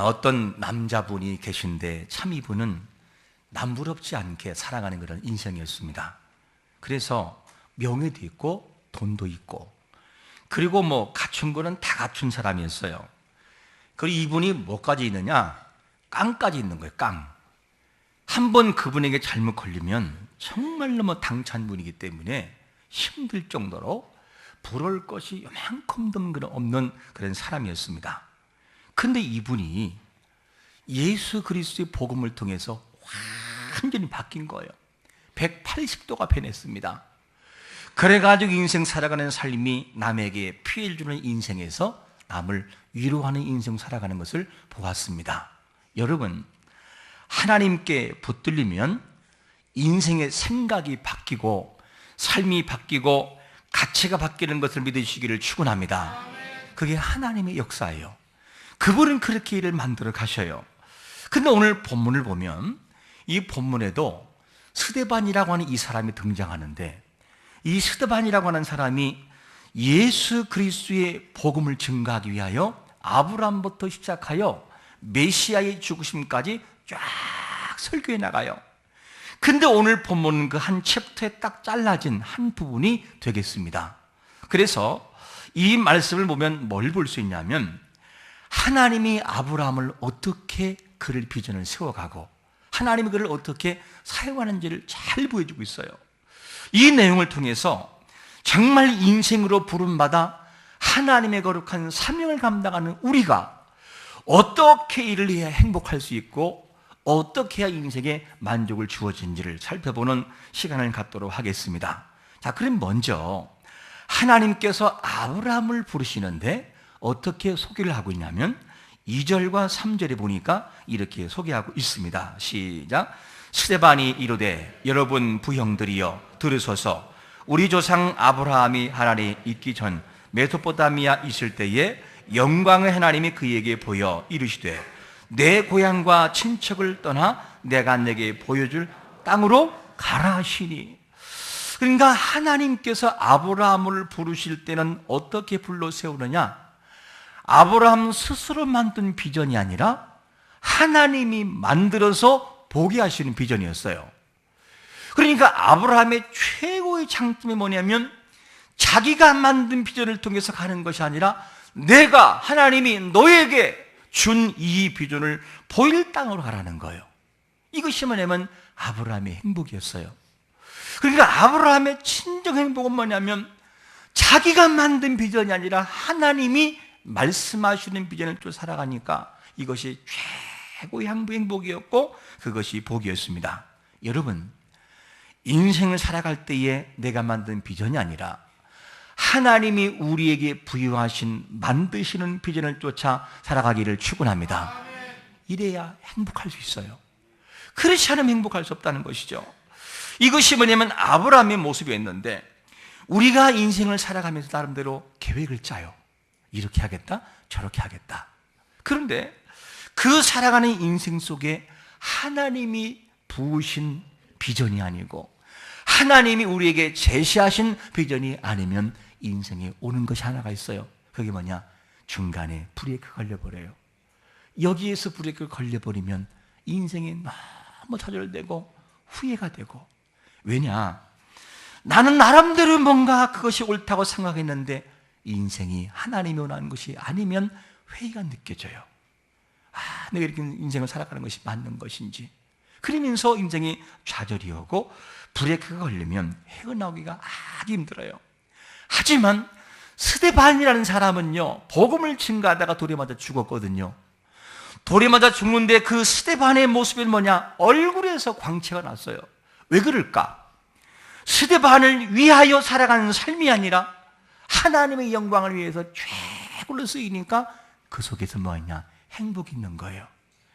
어떤 남자분이 계신데 참 이분은 남부럽지 않게 살아가는 그런 인생이었습니다. 그래서 명예도 있고 돈도 있고 그리고 뭐 갖춘 거는 다 갖춘 사람이었어요. 그리고 이분이 뭐까지 있느냐? 깡까지 있는 거예요. 깡. 한번 그분에게 잘못 걸리면 정말로 뭐 당찬 분이기 때문에 힘들 정도로 부러울 것이 요만큼도 없는 그런 사람이었습니다. 근데 이분이 예수 그리스도의 복음을 통해서 완전히 바뀐 거예요. 180도가 변했습니다. 그래가지고 인생 살아가는 삶이 남에게 피해를 주는 인생에서 남을 위로하는 인생 살아가는 것을 보았습니다. 여러분, 하나님께 붙들리면 인생의 생각이 바뀌고 삶이 바뀌고 가치가 바뀌는 것을 믿으시기를 축원합니다. 그게 하나님의 역사예요. 그분은 그렇게 일을 만들어 가셔요. 근데 오늘 본문을 보면 이 본문에도 스데반이라고 하는 이 사람이 등장하는데, 이 스데반이라고 하는 사람이 예수 그리스도의 복음을 증거하기 위하여 아브라함부터 시작하여 메시아의 죽으심까지 쫙 설교해 나가요. 근데 오늘 본문은 그 한 챕터에 딱 잘라진 한 부분이 되겠습니다. 그래서 이 말씀을 보면 뭘 볼 수 있냐면, 하나님이 아브라함을 어떻게 그를 비전을 세워가고 하나님이 그를 어떻게 사용하는지를 잘 보여주고 있어요. 이 내용을 통해서 정말 인생으로 부름받아 하나님의 거룩한 사명을 감당하는 우리가 어떻게 일을 해야 행복할 수 있고 어떻게 해야 인생에 만족을 주어진지를 살펴보는 시간을 갖도록 하겠습니다. 자, 그럼 먼저 하나님께서 아브라함을 부르시는데 어떻게 소개를 하고 있냐면 2절과 3절에 보니까 이렇게 소개하고 있습니다. 시작. 스데반이 이르되 여러분 부형들이여 들으소서. 우리 조상 아브라함이 하란에 있기 전 메소포타미아 있을 때에 영광의 하나님이 그에게 보여 이르시되 내 고향과 친척을 떠나 내가 내게 보여줄 땅으로 가라 하시니. 그러니까 하나님께서 아브라함을 부르실 때는 어떻게 불러 세우느냐? 아브라함 스스로 만든 비전이 아니라 하나님이 만들어서 보게 하시는 비전이었어요. 그러니까 아브라함의 최고의 장점이 뭐냐면 자기가 만든 비전을 통해서 가는 것이 아니라 내가 하나님이 너에게 준 이 비전을 보일 땅으로 가라는 거예요. 이것이 뭐냐면 아브라함의 행복이었어요. 그러니까 아브라함의 진정 행복은 뭐냐면 자기가 만든 비전이 아니라 하나님이 말씀하시는 비전을 또 살아가니까 이것이 최고의 행복이었고 그것이 복이었습니다. 여러분, 인생을 살아갈 때에 내가 만든 비전이 아니라 하나님이 우리에게 부여하신 만드시는 비전을 쫓아 살아가기를 축원합니다. 이래야 행복할 수 있어요. 그렇지 않으면 행복할 수 없다는 것이죠. 이것이 뭐냐면 아브라함의 모습이었는데 우리가 인생을 살아가면서 나름대로 계획을 짜요. 이렇게 하겠다, 저렇게 하겠다. 그런데 그 살아가는 인생 속에 하나님이 부으신 비전이 아니고 하나님이 우리에게 제시하신 비전이 아니면 인생에 오는 것이 하나가 있어요. 그게 뭐냐? 중간에 브레이크 걸려버려요. 여기에서 브레이크 걸려버리면 인생에 너무 좌절되고 후회가 되고. 왜냐? 나는 나름대로 뭔가 그것이 옳다고 생각했는데 인생이 하나님이 원하는 것이 아니면 회의가 느껴져요. 내가 이렇게 인생을 살아가는 것이 맞는 것인지. 그러면서 인생이 좌절이 오고 브레이크가 걸리면 헤어나오기가 아주 힘들어요. 하지만 스데반이라는 사람은요, 복음을 증거하다가 돌에 맞아 죽었거든요. 돌에 맞아 죽는데 그 스데반의 모습은 뭐냐? 얼굴에서 광채가 났어요. 왜 그럴까? 스데반을 위하여 살아가는 삶이 아니라 하나님의 영광을 위해서 최고로 쓰이니까 그 속에서 뭐냐? 행복이 있는 거예요.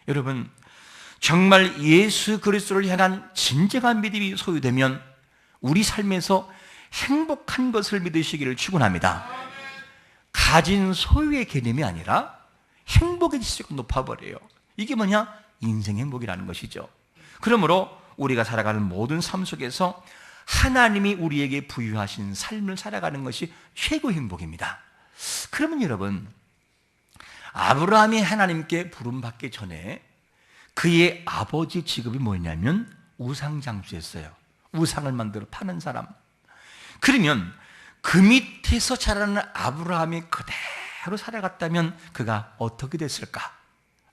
여러분, 정말 예수 그리스도를 향한 진정한 믿음이 소유되면 우리 삶에서 행복한 것을 믿으시기를 축원합니다. 가진 소유의 개념이 아니라 행복의 지수가 높아버려요. 이게 뭐냐? 인생 행복이라는 것이죠. 그러므로 우리가 살아가는 모든 삶 속에서 하나님이 우리에게 부여하신 삶을 살아가는 것이 최고 행복입니다. 그러면 여러분, 아브라함이 하나님께 부름받기 전에 그의 아버지 직업이 뭐냐면 우상장수였어요. 우상을 만들어 파는 사람. 그러면 그 밑에서 자라는 아브라함이 그대로 살아갔다면 그가 어떻게 됐을까?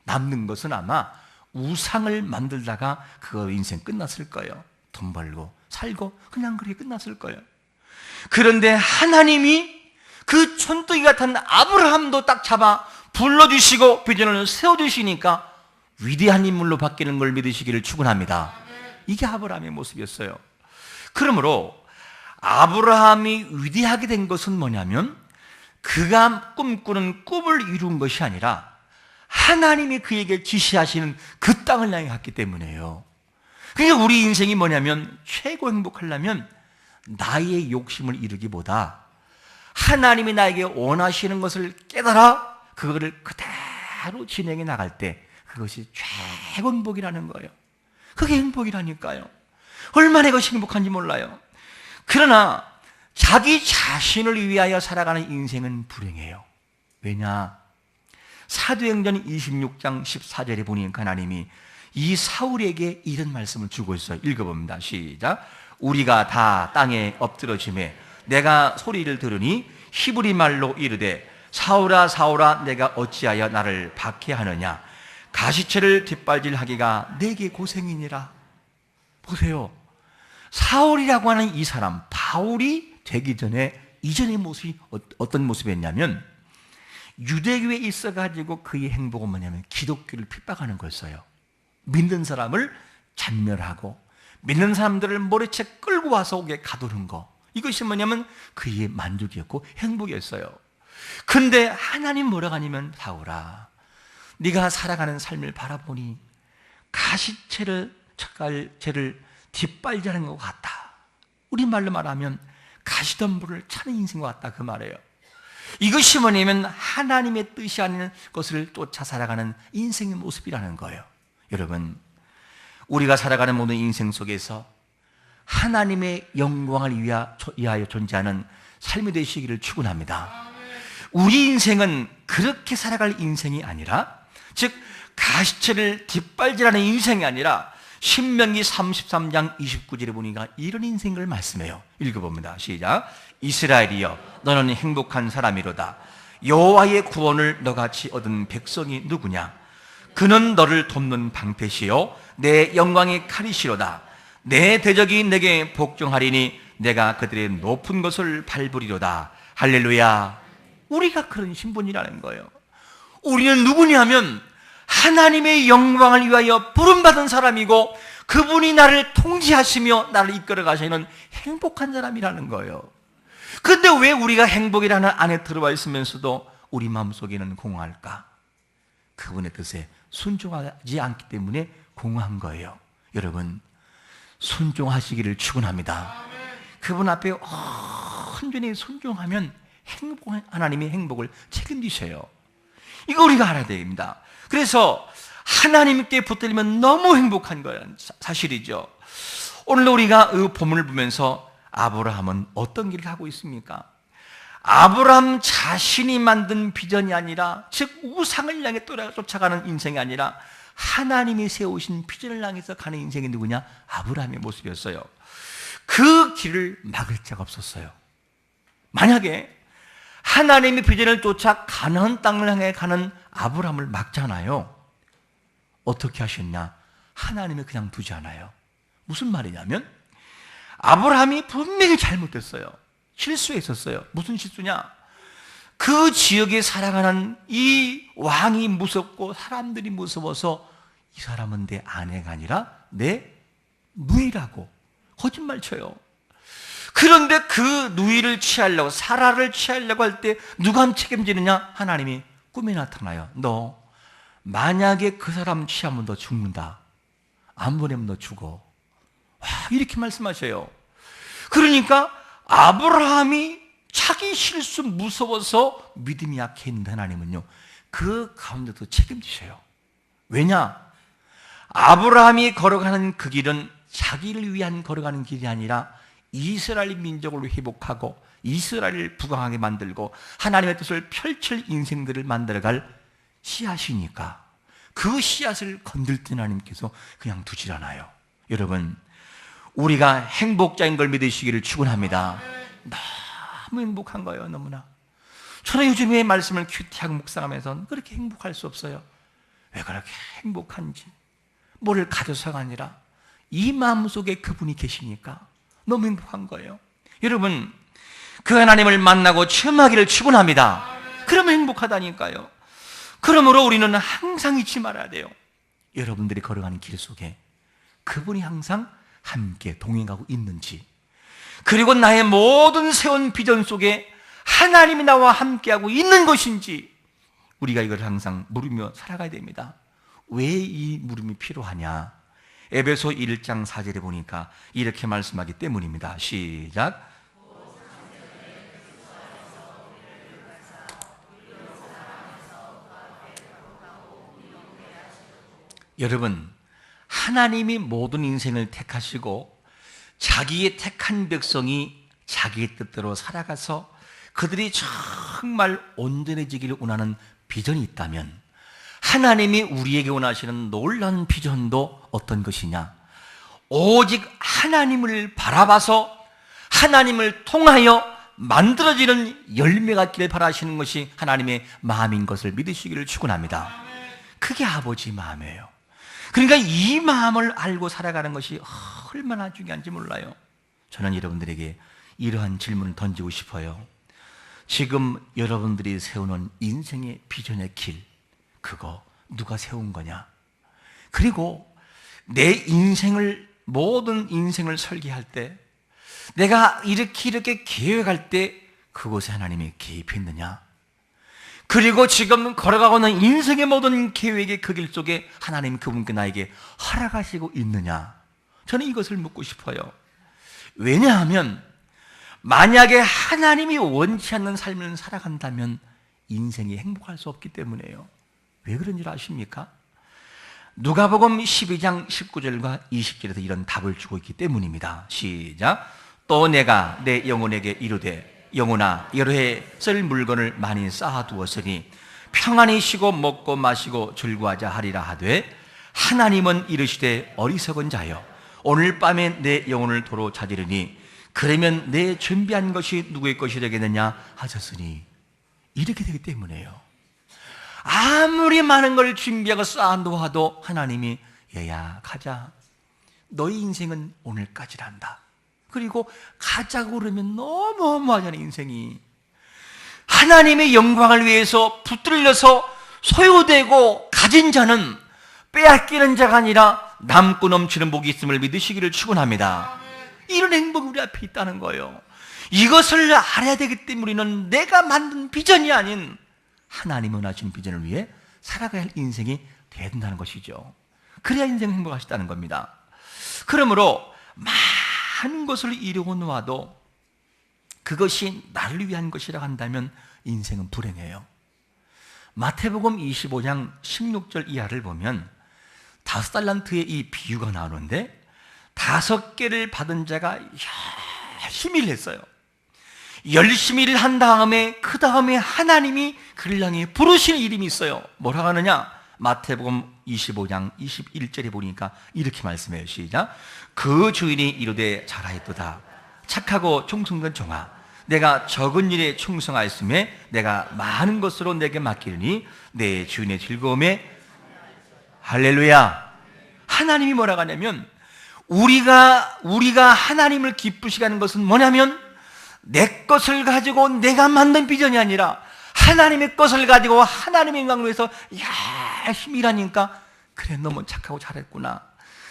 남는 것은 아마 우상을 만들다가 그 인생 끝났을 거예요. 돈 벌고 살고 그냥 그렇게 끝났을 거예요. 그런데 하나님이 그 촌뜨기 같은 아브라함도 딱 잡아 불러주시고 비전을 세워주시니까 위대한 인물로 바뀌는 걸 믿으시기를 축원합니다. 이게 아브라함의 모습이었어요. 그러므로 아브라함이 위대하게 된 것은 뭐냐면 그가 꿈꾸는 꿈을 이룬 것이 아니라 하나님이 그에게 지시하시는 그 땅을 향해 갔기 때문에요. 그러니까 우리 인생이 뭐냐면 최고 행복하려면 나의 욕심을 이루기보다 하나님이 나에게 원하시는 것을 깨달아 그거를 그대로 진행해 나갈 때 그것이 최고 행복이라는 거예요. 그게 행복이라니까요. 얼마나 이것이 행복한지 몰라요. 그러나 자기 자신을 위하여 살아가는 인생은 불행해요. 왜냐? 사도행전 26장 14절에 보니까 하나님이 이 사울에게 이런 말씀을 주고 있어요. 읽어봅니다. 시작. 우리가 다 땅에 엎드러짐에 내가 소리를 들으니 히브리 말로 이르되 사울아 사울아 내가 어찌하여 나를 박해하느냐 가시체를 뒷발질하기가 내게 고생이니라. 보세요. 사울이라고 하는 이 사람 바울이 되기 전에 이전의 모습이 어떤 모습이었냐면 유대교에 있어가지고 그의 행복은 뭐냐면 기독교를 핍박하는 거였어요. 믿는 사람을 잔멸하고 믿는 사람들을 모래채 끌고 와서 오게 가두는 거, 이것이 뭐냐면 그의 만족이었고 행복이었어요. 근데 하나님 뭐라고 하냐면 사울아 네가 살아가는 삶을 바라보니 가시채를 젓갈채를 뒷발질하는 것 같다. 우리말로 말하면 가시덤불을 차는 인생과 같다 그 말이에요. 이것이 뭐냐면 하나님의 뜻이 아닌 것을 쫓아 살아가는 인생의 모습이라는 거예요. 여러분, 우리가 살아가는 모든 인생 속에서 하나님의 영광을 위하여 존재하는 삶이 되시기를 축원합니다. 우리 인생은 그렇게 살아갈 인생이 아니라, 즉 가시채를 뒷발질하는 인생이 아니라 신명기 33장 29절에 보니까 이런 인생을 말씀해요. 읽어봅니다. 시작. 이스라엘이여 너는 행복한 사람이로다. 여호와의 구원을 너같이 얻은 백성이 누구냐? 그는 너를 돕는 방패시요 내 영광의 칼이시로다. 내 대적이 내게 복종하리니 내가 그들의 높은 것을 밟으리로다. 할렐루야. 우리가 그런 신분이라는 거예요. 우리는 누구냐면 하나님의 영광을 위하여 부름받은 사람이고 그분이 나를 통치하시며 나를 이끌어 가시는 행복한 사람이라는 거예요. 그런데 왜 우리가 행복이라는 안에 들어와 있으면서도 우리 마음속에는 공허할까? 그분의 뜻에 순종하지 않기 때문에 공허한 거예요. 여러분, 순종하시기를 축원합니다. 그분 앞에 온전히 순종하면 하나님이 행복을 책임지셔요. 이거 우리가 알아야 됩니다. 그래서 하나님께 붙들리면 너무 행복한 거예요. 사실이죠. 오늘 우리가 이 본문을 보면서 아브라함은 어떤 길을 하고 있습니까? 아브라함 자신이 만든 비전이 아니라, 즉 우상을 향해 쫓아가는 인생이 아니라 하나님이 세우신 비전을 향해서 가는 인생이 누구냐? 아브라함의 모습이었어요. 그 길을 막을 자가 없었어요. 만약에 하나님의 비전을 쫓아 가나안 땅을 향해 가는 아브라함을 막잖아요. 어떻게 하셨냐? 하나님이 그냥 두지 않아요. 무슨 말이냐면 아브라함이 분명히 잘못됐어요. 실수했었어요. 무슨 실수냐? 그 지역에 살아가는 이 왕이 무섭고 사람들이 무서워서 이 사람은 내 아내가 아니라 내 누이라고 거짓말 쳐요. 그런데 그 누이를 취하려고, 사라를 취하려고 할 때 누가 책임지느냐? 하나님이 꿈에 나타나요. 너 만약에 그 사람 취하면 너 죽는다. 안 보내면 너 죽어. 와, 이렇게 말씀하셔요. 그러니까 아브라함이 자기 실수 무서워서 믿음이 약했는데 하나님은요 그 가운데도 책임지셔요. 왜냐? 아브라함이 걸어가는 그 길은 자기를 위한 걸어가는 길이 아니라 이스라엘 민족을 회복하고 이스라엘을 부강하게 만들고 하나님의 뜻을 펼칠 인생들을 만들어갈 씨앗이니까 그 씨앗을 건들 때 하나님께서 그냥 두질 않아요. 여러분, 우리가 행복자인 걸 믿으시기를 축원합니다. 너무 행복한 거예요. 너무나. 저는 요즘에 말씀을 큐티하고 묵상하면서 그렇게 행복할 수 없어요. 왜 그렇게 행복한지, 뭐를 가져서가 아니라 이 마음속에 그분이 계시니까 너무 행복한 거예요. 여러분, 그 하나님을 만나고 체험하기를 축원합니다. 그러면 행복하다니까요. 그러므로 우리는 항상 잊지 말아야 돼요. 여러분들이 걸어가는 길 속에 그분이 항상 함께 동행하고 있는지, 그리고 나의 모든 세운 비전 속에 하나님이 나와 함께하고 있는 것인지 우리가 이걸 항상 물으며 살아가야 됩니다. 왜 이 물음이 필요하냐? 에베소 1장 4절에 보니까 이렇게 말씀하기 때문입니다. 시작. 여러분, 하나님이 모든 인생을 택하시고 자기의 택한 백성이 자기의 뜻대로 살아가서 그들이 정말 온전해지기를 원하는 비전이 있다면, 하나님이 우리에게 원하시는 놀라운 비전도 어떤 것이냐? 오직 하나님을 바라봐서 하나님을 통하여 만들어지는 열매가 있기를 바라시는 것이 하나님의 마음인 것을 믿으시기를 축원합니다. 그게 아버지 마음이에요. 그러니까 이 마음을 알고 살아가는 것이 얼마나 중요한지 몰라요. 저는 여러분들에게 이러한 질문을 던지고 싶어요. 지금 여러분들이 세우는 인생의 비전의 길, 그거 누가 세운 거냐? 그리고 내 인생을, 모든 인생을 설계할 때, 내가 이렇게 계획할 때 그곳에 하나님이 개입했느냐? 그리고 지금 걸어가고 있는 인생의 모든 계획의 그 길 속에 하나님이 그분께 나에게 허락하시고 있느냐? 저는 이것을 묻고 싶어요. 왜냐하면 만약에 하나님이 원치 않는 삶을 살아간다면 인생이 행복할 수 없기 때문에요. 왜 그런 줄 아십니까? 누가복음 12장 19절과 20절에서 이런 답을 주고 있기 때문입니다. 시작. 또 내가 내 영혼에게 이르되 영혼아 여러해 쓸 물건을 많이 쌓아두었으니 평안히 쉬고 먹고 마시고 즐거워하자 하리라 하되 하나님은 이르시되 어리석은 자여 오늘 밤에 내 영혼을 도로 찾으리니 그러면 내 준비한 것이 누구의 것이 되겠느냐 하셨으니, 이렇게 되기 때문에요. 아무리 많은 걸 준비하고 쌓아놓아도 하나님이 얘야 가자, 너의 인생은 오늘까지란다. 그리고 가자고 그러면 너무너무하잖아요. 인생이 하나님의 영광을 위해서 붙들려서 소유되고 가진 자는 빼앗기는 자가 아니라 남고 넘치는 복이 있음을 믿으시기를 축원합니다. 이런 행복이 우리 앞에 있다는 거예요. 이것을 알아야 되기 때문에 우리는 내가 만든 비전이 아닌 하나님이 원하시는 비전을 위해 살아가야 할 인생이 돼야 된다는 것이죠. 그래야 인생 행복하시다는 겁니다. 그러므로 많은 것을 이루고 놓아도 그것이 나를 위한 것이라 한다면 인생은 불행해요. 마태복음 25장 16절 이하를 보면 5달란트의 이 비유가 나오는데 5개를 받은 자가 열심히 일했어요. 열심히 일을 한 다음에 그 다음에 하나님이 그를 향해 부르시는 이름이 있어요. 뭐라고 하느냐? 마태복음 25장 21절에 보니까 이렇게 말씀해요. 시작. 그 주인이 이르되 잘하였도다 착하고 충성된 종아 내가 적은 일에 충성하였음에 내가 많은 것으로 내게 맡기리니 내 주인의 즐거움에 할렐루야. 하나님이 뭐라고 하냐면 우리가 하나님을 기쁘시게 하는 것은 뭐냐면 내 것을 가지고 내가 만든 비전이 아니라 하나님의 것을 가지고 하나님의 영광을 위해서 열심히 일하니까 그래 너무 착하고 잘했구나,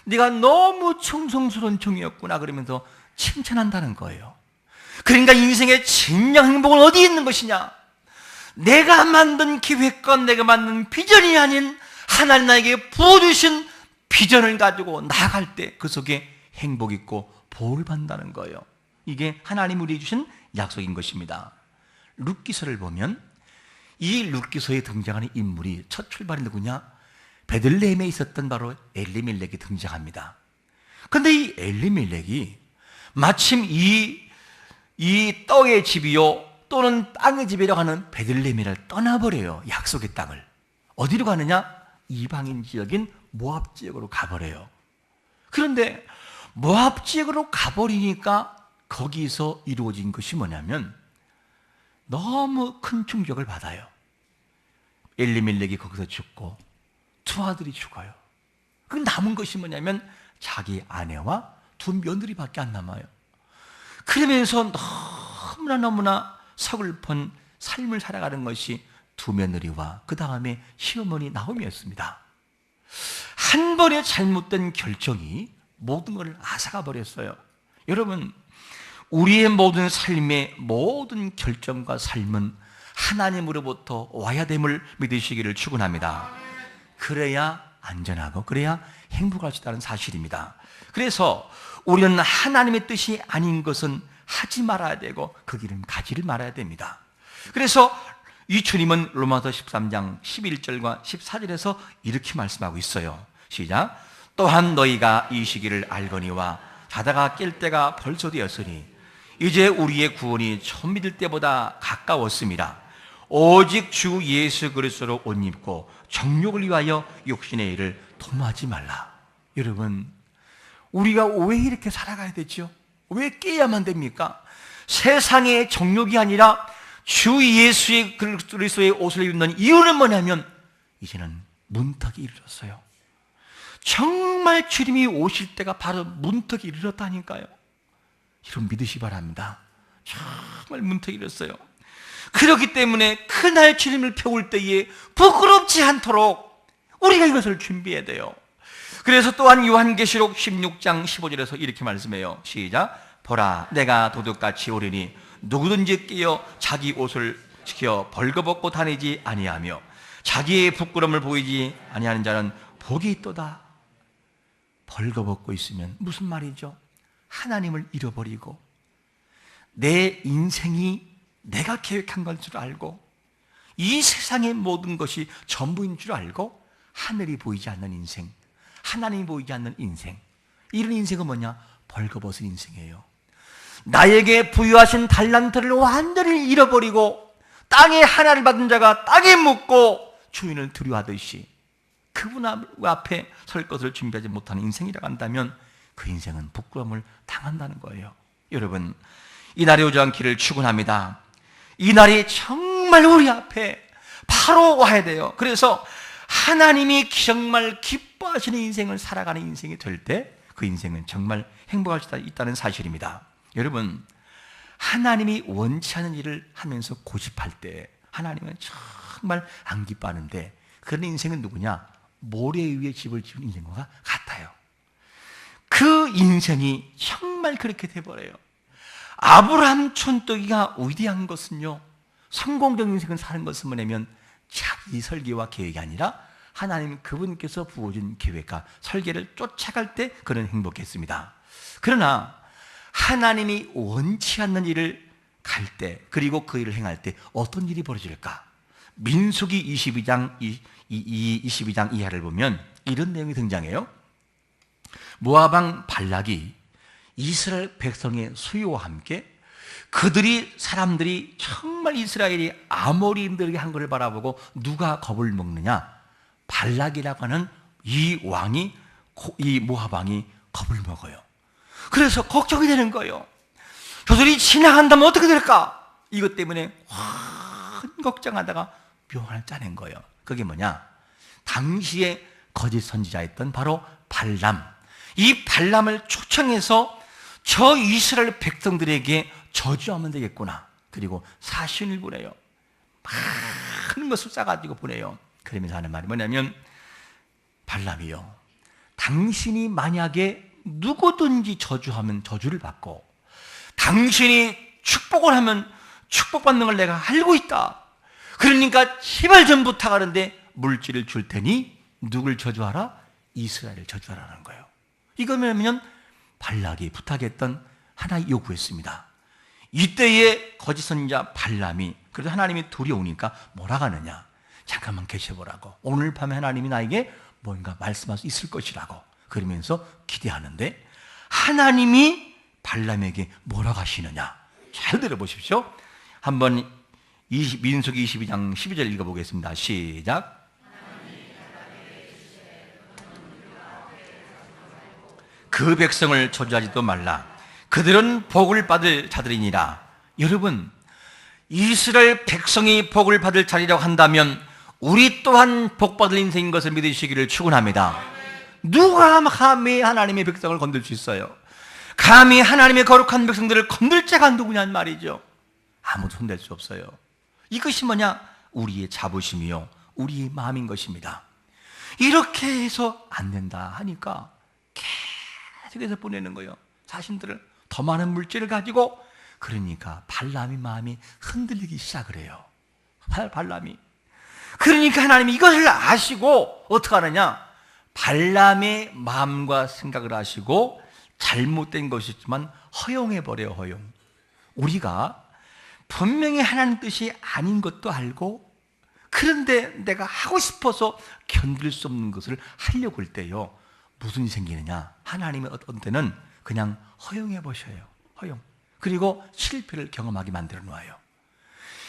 네가 너무 충성스러운 종이었구나 그러면서 칭찬한다는 거예요. 그러니까 인생의 진정 행복은 어디에 있는 것이냐? 내가 만든 기획과 내가 만든 비전이 아닌 하나님 나에게 부어주신 비전을 가지고 나아갈 때 그 속에 행복 있고 보호를 받는다는 거예요. 이게 하나님 우리에게 주신 약속인 것입니다. 룻기서를 보면 이 룻기서에 등장하는 인물이 첫 출발이 누구냐? 베들레헴에 있었던 바로 엘리멜렉이 등장합니다. 그런데 이 엘리멜렉이 마침 이 떡의 집이요 또는 땅의 집이라고 하는 베들레헴을 떠나버려요. 약속의 땅을. 어디로 가느냐? 이방인 지역인 모압 지역으로 가버려요. 그런데 모압 지역으로 가버리니까 거기서 이루어진 것이 뭐냐면 너무 큰 충격을 받아요. 엘리멜렉이 거기서 죽고 두 아들이 죽어요. 그 남은 것이 뭐냐면 자기 아내와 두 며느리밖에 안 남아요. 그러면서 너무나 서글픈 삶을 살아가는 것이 두 며느리와 그 다음에 시어머니 나오미였습니다. 한 번의 잘못된 결정이 모든 것을 앗아가 버렸어요. 여러분, 우리의 모든 삶의 모든 결정과 삶은 하나님으로부터 와야 됨을 믿으시기를 축원합니다. 그래야 안전하고 그래야 행복할 수 있다는 사실입니다. 그래서 우리는 하나님의 뜻이 아닌 것은 하지 말아야 되고 그 길은 가지를 말아야 됩니다. 그래서 이 주님은 로마서 13장 11절과 14절에서 이렇게 말씀하고 있어요. 시작. 또한 너희가 이 시기를 알거니와 자다가 깰 때가 벌써 되었으니 이제 우리의 구원이 처음 믿을 때보다 가까웠습니다. 오직 주 예수 그리스도로 옷 입고 정욕을 위하여 육신의 일을 도모하지 말라. 여러분, 우리가 왜 이렇게 살아가야 되죠? 왜 깨야만 됩니까? 세상의 정욕이 아니라 주 예수의 그리스도의 옷을 입는 이유는 뭐냐면 이제는 문턱이 이르렀어요. 정말 주님이 오실 때가 바로 문턱이 이르렀다니까요. 여러분 믿으시 바랍니다. 정말 문턱이 이르렀어요. 그렇기 때문에 그날 주님을 펴올 때에 부끄럽지 않도록 우리가 이것을 준비해야 돼요. 그래서 또한 요한계시록 16장 15절에서 이렇게 말씀해요. 시작. 보라, 내가 도둑같이 오리니 누구든지 깨어 자기 옷을 지켜 벌거벗고 다니지 아니하며 자기의 부끄러움을 보이지 아니하는 자는 복이 있도다. 벌거벗고 있으면 무슨 말이죠? 하나님을 잃어버리고 내 인생이 내가 계획한 걸 줄 알고 이 세상의 모든 것이 전부인 줄 알고 하늘이 보이지 않는 인생, 하나님이 보이지 않는 인생, 이런 인생은 뭐냐? 벌거벗은 인생이에요. 나에게 부여하신 달란트를 완전히 잃어버리고 땅에 하나를 받은 자가 땅에 묻고 주인을 두려워하듯이 그분 앞에 설 것을 준비하지 못하는 인생이라고 한다면 그 인생은 부끄러움을 당한다는 거예요. 여러분, 이 날이 오지 않기를 축원합니다. 이 날이 정말 우리 앞에 바로 와야 돼요. 그래서 하나님이 정말 기뻐하시는 인생을 살아가는 인생이 될 때 그 인생은 정말 행복할 수 있다는 사실입니다. 여러분, 하나님이 원치 않은 일을 하면서 고집할 때 하나님은 정말 안 기뻐하는데 그런 인생은 누구냐? 모래 위에 집을 지은 인생과 같아요. 그 인생이 정말 그렇게 돼버려요. 아브라함 촌뜨기가 위대한 것은요, 성공적인 인생을 사는 것은 뭐냐면 자기 설계와 계획이 아니라 하나님 그분께서 부어준 계획과 설계를 쫓아갈 때 그는 행복했습니다. 그러나 하나님이 원치 않는 일을 갈 때, 그리고 그 일을 행할 때 어떤 일이 벌어질까? 민수기 22장 22장 이하를 보면 이런 내용이 등장해요. 모압왕 발락이 이스라엘 백성의 수요와 함께 사람들이 정말 이스라엘이 아모리인들에게 한 것을 바라보고 누가 겁을 먹느냐? 발락이라고 하는 이 왕이, 이 모압 왕이 겁을 먹어요. 그래서 걱정이 되는 거예요. 저들이 지나간다면 어떻게 될까? 이것 때문에 큰 걱정하다가 묘안을 짜낸 거예요. 그게 뭐냐? 당시에 거짓 선지자였던 바로 발람, 이 발람을 초청해서 저 이스라엘 백성들에게 저주하면 되겠구나. 그리고 사신을 보내요. 많은 것을 싸가지고 보내요. 그러면서 하는 말이 뭐냐면, 발람이요, 당신이 만약에 누구든지 저주하면 저주를 받고 당신이 축복을 하면 축복받는 걸 내가 알고 있다. 그러니까 제발 좀 부탁하는데 물질을 줄 테니 누굴 저주하라? 이스라엘을 저주하라는 거예요. 이거면 발락이 부탁했던 하나의 요구였습니다. 이때에 거짓 선지자 발람이 그래도 하나님이 두려우니까 뭐라 하느냐? 잠깐만 계셔보라고. 오늘 밤에 하나님이 나에게 뭔가 말씀할 수 있을 것이라고. 그러면서 기대하는데 하나님이 발람에게 뭐라고 하시느냐? 잘 들어보십시오. 한번 민수기 22장 12절 읽어보겠습니다. 시작. 그 백성을 저주하지도 말라. 그들은 복을 받을 자들이니라. 여러분, 이스라엘 백성이 복을 받을 자리라고 한다면 우리 또한 복 받을 인생인 것을 믿으시기를 축원합니다. 누가 감히 하나님의 백성을 건들 수 있어요? 감히 하나님의 거룩한 백성들을 건들 자가 누구냐는 말이죠. 아무도 손댈 수 없어요. 이것이 뭐냐? 우리의 자부심이요, 우리의 마음인 것입니다. 이렇게 해서 안 된다 하니까 계속해서 보내는 거예요. 자신들을 더 많은 물질을 가지고. 그러니까 발람의 마음이 흔들리기 시작을 해요. 발람이. 그러니까 하나님이 이것을 아시고 어떻게 하느냐? 발람의 마음과 생각을 아시고 잘못된 것이지만 허용해버려요. 허용. 우리가 분명히 하나님 뜻이 아닌 것도 알고, 그런데 내가 하고 싶어서 견딜 수 없는 것을 하려고 할 때요, 무슨 일이 생기느냐? 하나님은 어떤 때는 그냥 허용해 보셔요. 허용. 그리고 실패를 경험하게 만들어 놓아요.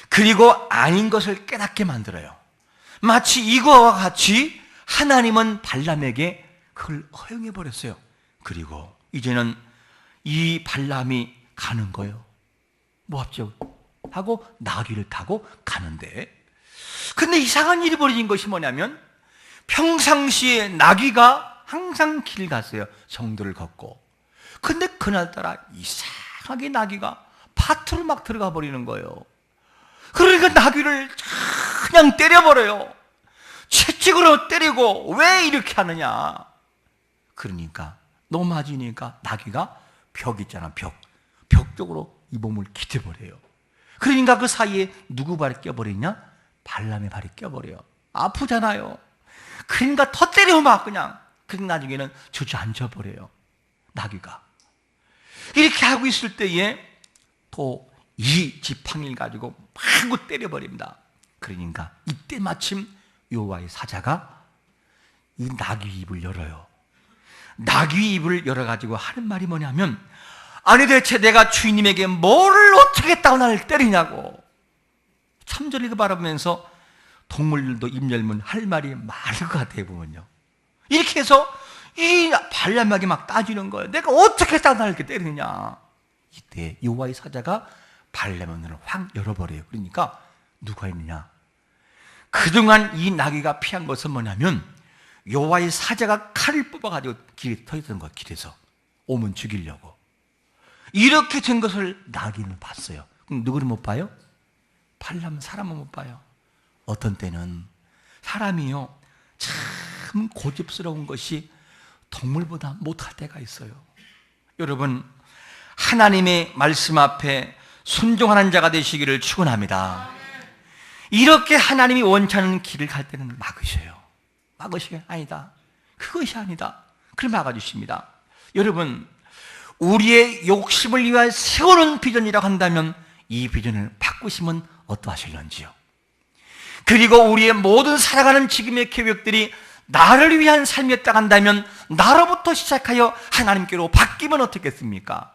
그리고 아닌 것을 깨닫게 만들어요. 마치 이거와 같이 하나님은 발람에게 그걸 허용해 버렸어요. 그리고 이제는 이 발람이 가는 거예요. 모압지역 하고 나귀를 타고 가는데, 근데 이상한 일이 벌어진 것이 뭐냐면, 평상시에 나귀가 항상 길을 갔어요. 정도를 걷고. 근데 그날따라 이상하게 나귀가 밭으로 막 들어가 버리는 거예요. 그러니까 나귀를 그냥 때려버려요. 채찍으로 때리고. 왜 이렇게 하느냐? 그러니까 너무 맞으니까 나귀가 벽 있잖아, 벽 쪽으로 이 몸을 기대버려요. 그러니까 그 사이에 누구 발에 껴버리냐? 발람의 발에 껴버려요. 아프잖아요. 그러니까 더 때려 막 그냥. 그러니까 나중에는 주저앉아버려요, 나귀가. 이렇게 하고 있을 때에 또 이 지팡이를 가지고 마구 때려버립니다. 그러니까 이때 마침 여호와의 사자가 이 나귀 입을 열어요. 나귀 입을 열어가지고 하는 말이 뭐냐면, 아니 대체 내가 주인님에게 뭐를 어떻게 했다고 나를 때리냐고. 참전히 그 바라보면서 동물들도 입 열면 할 말이 많을 것 같아요, 보면요. 이렇게 해서 이 발람에게 막 따지는 거예요. 내가 어떻게 했다고 나를 이렇게 때리느냐. 이때 여호와의 사자가 발람의 눈을 확 열어버려요. 그러니까 누가 있느냐? 그동안 이 나귀가 피한 것은 뭐냐면, 여호와의 사자가 칼을 뽑아가지고 길에 터 있던 거예요. 길에서 오면 죽이려고. 이렇게 된 것을 나귀는 봤어요. 그럼 누구를 못 봐요? 발람은 사람은 못 봐요. 어떤 때는 사람이요, 참 고집스러운 것이 동물보다 못할 때가 있어요. 여러분, 하나님의 말씀 앞에 순종하는 자가 되시기를 축원합니다. 이렇게 하나님이 원치 않는 길을 갈 때는 막으셔요. 막으시게 아니다, 그것이 아니다, 그걸 막아주십니다. 여러분, 우리의 욕심을 위하여 세우는 비전이라고 한다면 이 비전을 바꾸시면 어떠하실런지요? 그리고 우리의 모든 살아가는 지금의 계획들이 나를 위한 삶이었다고 한다면 나로부터 시작하여 하나님께로 바뀌면 어떻겠습니까?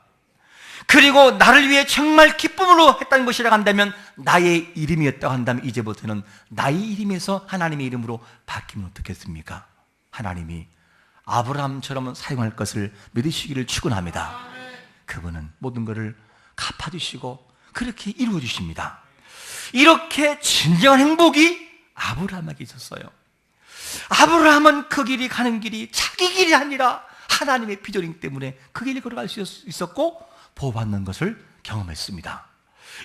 그리고 나를 위해 정말 기쁨으로 했다는 것이라고 한다면, 나의 이름이었다고 한다면 이제부터는 나의 이름에서 하나님의 이름으로 바뀌면 어떻겠습니까? 하나님이 아브라함처럼 사용할 것을 믿으시기를 축원합니다. 그분은 모든 것을 갚아주시고 그렇게 이루어주십니다. 이렇게 진정한 행복이 아브라함에게 있었어요. 아브라함은 그 길이 가는 길이 자기 길이 아니라 하나님의 비전이기 때문에 그 길을 걸어갈 수 있었고 보호받는 것을 경험했습니다.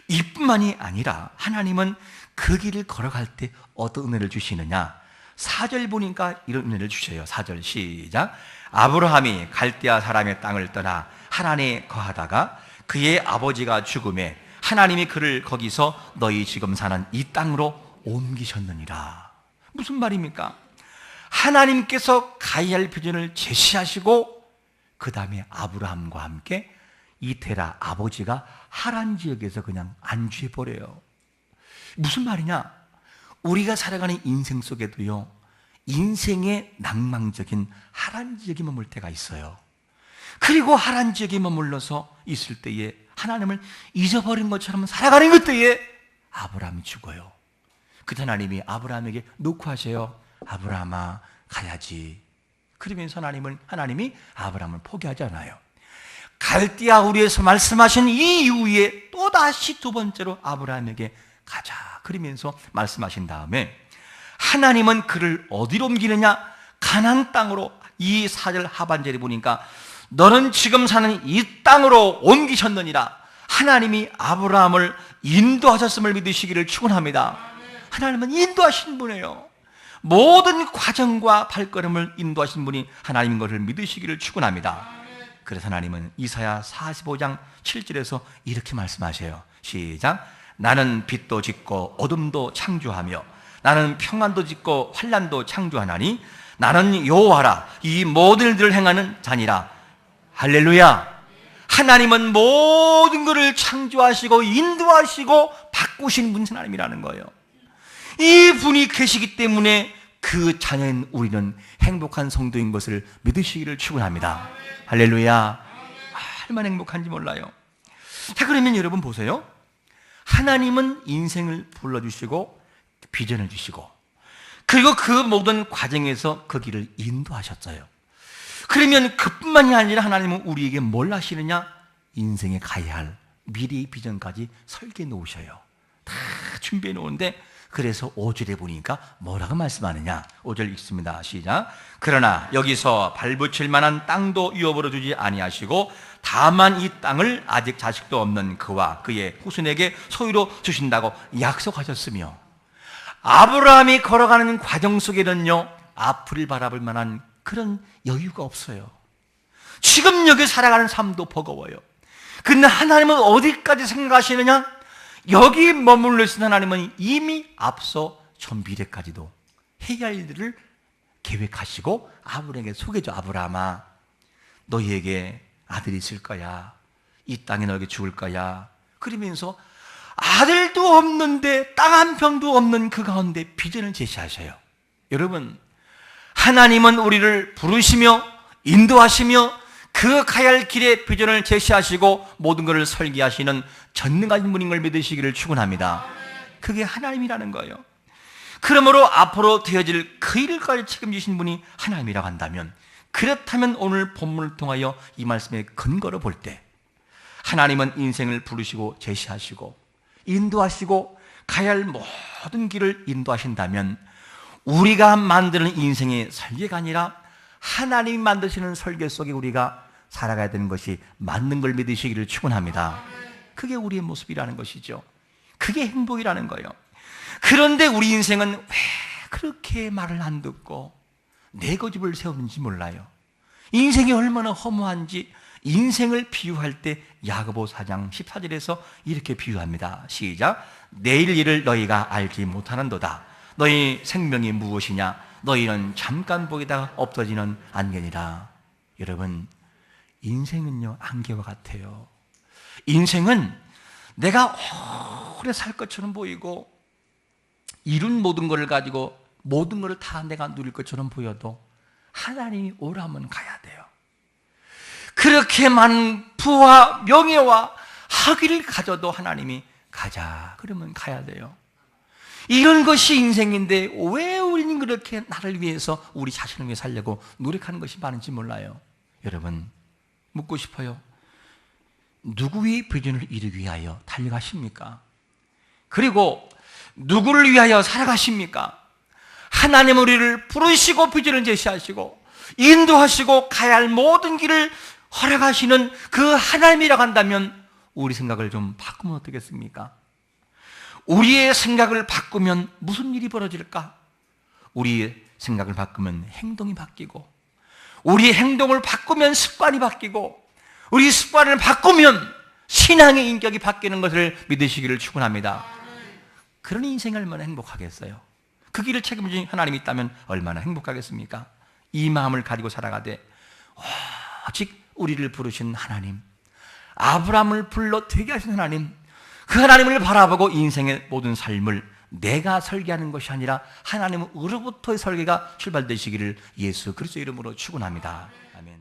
이뿐만이 아니라 하나님은 그 길을 걸어갈 때 어떤 은혜를 주시느냐? 4절 보니까 이런 은혜를 주셔요. 4절 시작. 아브라함이 갈대아 사람의 땅을 떠나 하란에 거하다가 그의 아버지가 죽음에 하나님이 그를 거기서 너희 지금 사는 이 땅으로 옮기셨느니라. 무슨 말입니까? 하나님께서 가야 할 비전을 제시하시고 그 다음에 아브라함과 함께 이 테라 아버지가 하란 지역에서 그냥 안주해버려요. 무슨 말이냐? 우리가 살아가는 인생 속에도요, 인생의 낭망적인 하란 지역에 머물 때가 있어요. 그리고 하란 지역에 머물러서 있을 때에 하나님을 잊어버린 것처럼 살아가는 것 때에 아브라함이 죽어요. 그때 하나님이 아브라함에게 놓고 하세요. 아브라함아, 가야지. 그러면서 하나님이 아브라함을 포기하지 않아요. 갈대아 우리에서 말씀하신 이 이후에 또다시 두 번째로 아브라함에게 가자 그러면서 말씀하신 다음에 하나님은 그를 어디로 옮기느냐? 가나안 땅으로. 이 4절 하반절에 보니까 너는 지금 사는 이 땅으로 옮기셨느니라. 하나님이 아브라함을 인도하셨음을 믿으시기를 축원합니다. 하나님은 인도하신 분이에요. 모든 과정과 발걸음을 인도하신 분이 하나님인 것을 믿으시기를 축원합니다. 그래서 하나님은 이사야 45장 7절에서 이렇게 말씀하세요. 시작. 나는 빛도 짓고 어둠도 창조하며 나는 평안도 짓고 환난도 창조하나니 나는 여호와라. 이 모든 일들을 행하는 자니라. 할렐루야. 하나님은 모든 것을 창조하시고 인도하시고 바꾸신 분이 하나님이라는 거예요. 이 분이 계시기 때문에 그 자녀인 우리는 행복한 성도인 것을 믿으시기를 축원합니다. 할렐루야. 얼마나 행복한지 몰라요. 자, 그러면 여러분 보세요. 하나님은 인생을 불러주시고 비전을 주시고 그리고 그 모든 과정에서 그 길을 인도하셨어요. 그러면 그뿐만이 아니라 하나님은 우리에게 뭘 하시느냐? 인생에 가야 할 미래의 비전까지 설계해 놓으셔요. 다 준비해 놓은데 그래서 5절에 보니까 뭐라고 말씀하느냐? 5절 읽습니다. 시작. 그러나 여기서 발붙일 만한 땅도 유업으로 주지 아니하시고 다만 이 땅을 아직 자식도 없는 그와 그의 후손에게 소유로 주신다고 약속하셨으며 아브라함이 걸어가는 과정 속에는요 앞을 바라볼 만한 그런 여유가 없어요. 지금 여기 살아가는 삶도 버거워요. 근데 하나님은 어디까지 생각하시느냐? 여기 머물러 있는 하나님은 이미 앞서 저 미래까지도 해야 할 일들을 계획하시고 아브라함에게 소개죠. 아브라함아, 너희에게 아들이 있을 거야. 이 땅에 너에게 죽을 거야. 그러면서 아들도 없는데 땅 한 평도 없는 그 가운데 비전을 제시하셔요. 여러분, 하나님은 우리를 부르시며 인도하시며 그 가야 할 길의 비전을 제시하시고 모든 것을 설계하시는 전능하신 분인 걸 믿으시기를 축원합니다. 그게 하나님이라는 거예요. 그러므로 앞으로 되어질 그 일까지 책임지신 분이 하나님이라고 한다면, 그렇다면 오늘 본문을 통하여 이 말씀의 근거를 볼 때 하나님은 인생을 부르시고 제시하시고 인도하시고 가야 할 모든 길을 인도하신다면 우리가 만드는 인생의 설계가 아니라 하나님이 만드시는 설계 속에 우리가 살아가야 되는 것이 맞는 걸 믿으시기를 축원합니다. 그게 우리의 모습이라는 것이죠. 그게 행복이라는 거예요. 그런데 우리 인생은 왜 그렇게 말을 안 듣고 내 고집을 세우는지 몰라요. 인생이 얼마나 허무한지 인생을 비유할 때 야고보 4장 14절에서 이렇게 비유합니다. 시작. 내일 일을 너희가 알지 못하는도다. 너희 생명이 무엇이냐? 너희는 잠깐 보이다가 없어지는 안개니라. 여러분, 인생은요 안개와 같아요. 인생은 내가 오래 살 것처럼 보이고 이룬 모든 것을 가지고 모든 것을 다 내가 누릴 것처럼 보여도 하나님이 오라면 가야 돼요. 그렇게 많은 부와 명예와 학위를 가져도 하나님이 가자 그러면 가야 돼요. 이런 것이 인생인데 왜 우리는 그렇게 나를 위해서 우리 자신을 위해 살려고 노력하는 것이 많은지 몰라요. 여러분, 묻고 싶어요. 누구의 비전을 이루기 위하여 달려가십니까? 그리고 누구를 위하여 살아가십니까? 하나님 우리를 부르시고 비전을 제시하시고 인도하시고 가야 할 모든 길을 허락하시는 그 하나님이라고 한다면 우리 생각을 좀 바꾸면 어떻겠습니까? 우리의 생각을 바꾸면 무슨 일이 벌어질까? 우리의 생각을 바꾸면 행동이 바뀌고, 우리의 행동을 바꾸면 습관이 바뀌고, 우리 습관을 바꾸면 신앙의 인격이 바뀌는 것을 믿으시기를 축원합니다. 그런 인생이 얼마나 행복하겠어요? 그 길을 책임진 하나님이 있다면 얼마나 행복하겠습니까? 이 마음을 가지고 살아가되 오직 우리를 부르신 하나님, 아브라함을 불러 되게 하신 하나님, 그 하나님을 바라보고 인생의 모든 삶을 내가 설계하는 것이 아니라 하나님으로부터의 설계가 출발되시기를 예수 그리스도의 이름으로 축원합니다. 아멘.